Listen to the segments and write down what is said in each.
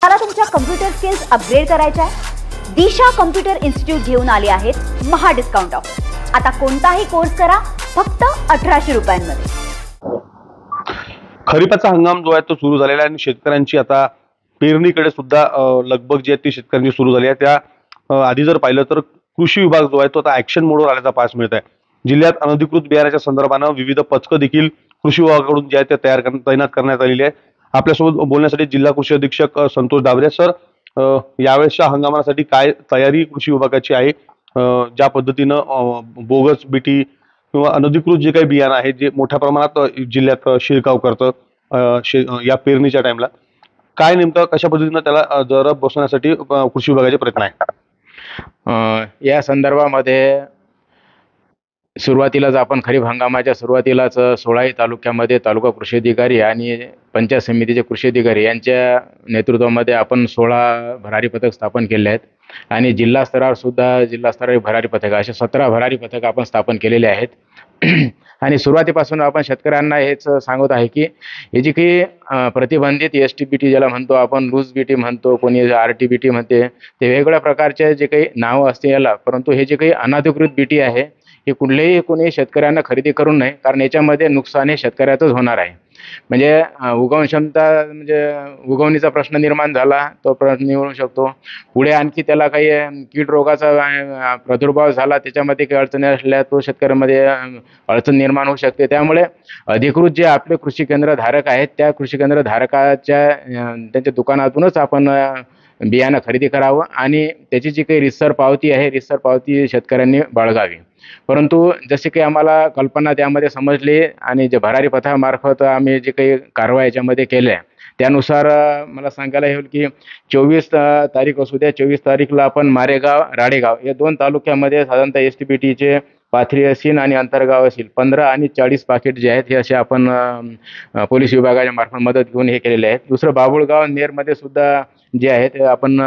मला तुमच्या computer skills upgrade करायच्या आहे? दिशा कम्प्युटर इन्स्टिट्यूट घेऊन आले आहेत महा डिस्काउंट ऑफर। आता कोणताही कोर्स करा फक्त 1800 रुपयांमध्ये। खरीपाचा हंगाम जो आहे तो सुरू झालेला आहे आणि शेतकऱ्यांची आता पेरणीकडे सुद्धा लगबग जी आहे ती शेतकऱ्यांची सुरू झाली आहे। त्या आधी जर पाहिलं तर कृषी विभाग जो आहे तो आता ऍक्शन मोडवर आल्याचा पाहायला मिळत आहे। जिल्ह्यात अनधिकृत बियाण्याच्या संदर्भानं विविध पथकं देखील कृषी विभागाकडून जे आहे ते तैनात करण्यात आलेली आहे। आपल्यासोबत बोलण्यासाठी जिल्हा कृषी अधीक्षक संतोष डाबरे सर, यावेळेसच्या हंगामासाठी काय तयारी कृषी विभागाची आहे? ज्या पद्धतीनं बोगस बीटी किंवा अनधिकृत जे काही बियाणं आहे जे मोठ्या प्रमाणात जिल्ह्यात शिरकाव करतं या पेरणीच्या टाइमला, काय नेमकं कशा पद्धतीनं त्याला जरब बसवण्यासाठी कृषी विभागाचे प्रयत्न आहे? या संदर्भामध्ये सुरुवातीलाच आपण खरीप हंगामाच्या सुरुवातीलाच 16 तालुक्यामध्ये तालुका कृषी अधिकारी आणि पंचायत समितीचे कृषी अधिकारी यांच्या नेतृत्वामध्ये आपण 16 भरारी पथक स्थापन केले आहेत आणि जिल्हा स्तरावर सुद्धा जिल्हा स्तरावर भरारी पथक असे 17 भरारी पथक आपण स्थापन केलेले आहेत। आणि सुरुवातीपासून आपण शेतकऱ्यांना हेच सांगत आहे की हे जी काही प्रतिबंधित STBT ज्याला म्हणतो आपण, लूज बीटी म्हणतो, कोणी RTBT म्हणते, ते वेगवेगळ्या प्रकारचे जे काही नावं असते याला, परंतु हे जे काही अनधिकृत बीटी आहे हे कुठलेही कोणी शेतकऱ्यांना खरेदी करू नये, कारण याच्यामध्ये नुकसान हे शेतकऱ्याचंच होणार आहे। म्हणजे उगवण क्षमता म्हणजे उगवणीचा प्रश्न निर्माण झाला तो प्रश्न निवडू शकतो, पुढे आणखी त्याला काही कीड रोगाचा प्रादुर्भाव झाला त्याच्यामध्ये काही अडचणी असल्या तो शेतकऱ्यांमध्ये अडचण निर्माण होऊ शकते। त्यामुळे अधिकृत जे आपले कृषी केंद्र धारक आहेत त्या कृषी केंद्र धारकाच्या त्यांच्या दुकानातूनच आपण बियाणं खरेदी करावं आणि त्याची जी काही रितसर पावती आहे रितसर पावती शेतकऱ्यांनी बाळगावी। परंतु जसे काही आम्हाला कल्पना त्यामध्ये समजली आणि जे भरारी पथकामार्फत आम्ही जे काही कारवाई याच्यामध्ये केल्या त्यानुसार मला सांगायला येईल की 24 तारीख असू द्या, 24 तारीखला आपण मारेगाव राडेगाव या 2 तालुक्यामध्ये साधारणतः STBTचे पाथरी असील आणि अंतरगाव असेल 15 आणि 40 पाकिट जे आहेत हे असे आपण पोलीस विभागाच्या मार्फत मदत घेऊन हे केलेले आहेत। दुसरं बाबुळगाव नेरमध्ये सुद्धा जे आहे ते आपण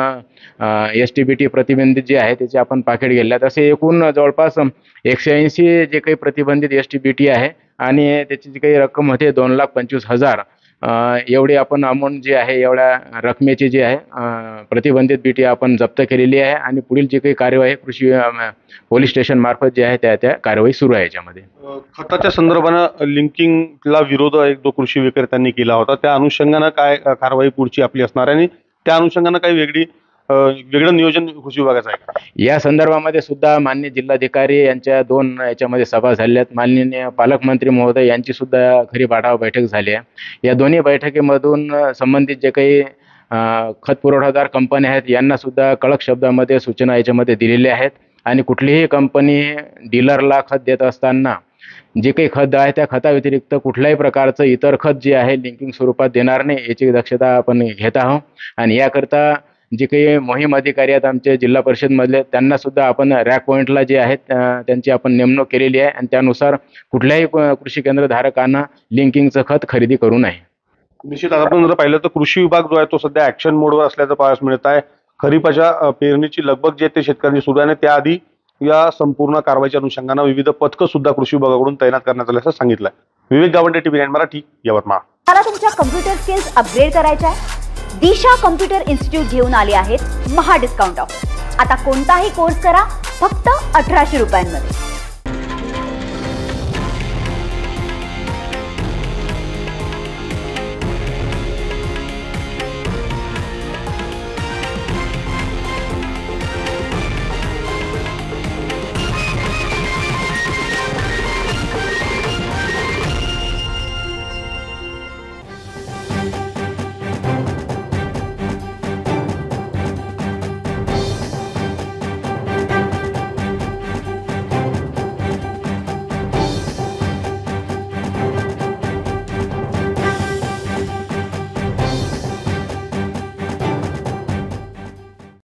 STBT प्रतिबंधित जे आहे त्याचे आपण पाकिट गेले आहेत। असे एकूण जवळपास 180 जे काही प्रतिबंधित STBT आहे आणि त्याची जी काही रक्कम होते 2,25,000 एवढी आपण अमाऊंट जी आहे एवढ्या रकमेची जी आहे प्रतिबंधित बीटी आपण जप्त केलेली आहे आणि पुढील जी काही कार्यवाही कृषी पोलीस स्टेशन मार्फत जे आहे त्या कारवाई सुरू आहे। याच्यामध्ये खताच्या संदर्भानं लिंकिंगला विरोध एक दो कृषी विक्रेत्यांनी केला होता, त्या अनुषंगानं काय कारवाई पुढची आपली असणार आणि त्या अनुषंगानं काही वेगळं नियोजन कृषी विभागाचं आहे? या संदर्भामध्ये सुद्धा माननीय जिल्हाधिकारी यांच्या 2 याच्यामध्ये सभा झाल्या आहेत। माननीय पालकमंत्री महोदय यांची सुद्धा खरीप आढावा बैठक झाली आहे। या दोन्ही बैठकीमधून संबंधित जे काही खत पुरवठादार कंपन्या आहेत यांना सुद्धा कडक शब्दामध्ये सूचना याच्यामध्ये दिलेल्या आहेत आणि कुठलीही कंपनी डीलरला खत देत असताना जे काही खत आहे त्या खताव्यतिरिक्त कुठल्याही प्रकारचं इतर खत जे आहे लिंकिंग स्वरूपात देणार नाही याची दक्षता आपण घेत आहोत। आणि याकरता जे काही मोहीम अधिकारी आहेत आमचे जिल्हा परिषदमधले त्यांना सुद्धा आपण रॅक पॉईंटला जे आहेत त्यांची आपण नेमणूक केलेली आहे आणि त्यानुसार कुठल्याही कृषी केंद्र धारकांना लिंकिंगचं खत खरेदी करू नये। निश्चित आपण जर पाहिलं तर कृषी विभाग जो आहे तो सध्या ऍक्शन मोडवर असल्याचं पाहायला मिळत आहे। खरीपाच्या पेरणीची लगबग जे ते शेतकऱ्यांची सुरू आहे त्याआधी या संपूर्ण कारवाईच्या अनुषंगानं विविध पथकं सुद्धा कृषी विभागाकडून तैनात करण्यात आल्याचं सांगितलंय। विवेक गावंडे, TV9 मराठी, यवतमाळ। मला तुमच्या कम्प्युटर स्किल्स अपग्रेड करायच्या आहे? दिशा कम्प्युटर इन्स्टिट्यूट घेऊन आले आहेत महा डिस्काउंट ऑफर। आता कोणताही कोर्स करा फक्त 1800 रुपयांमध्ये।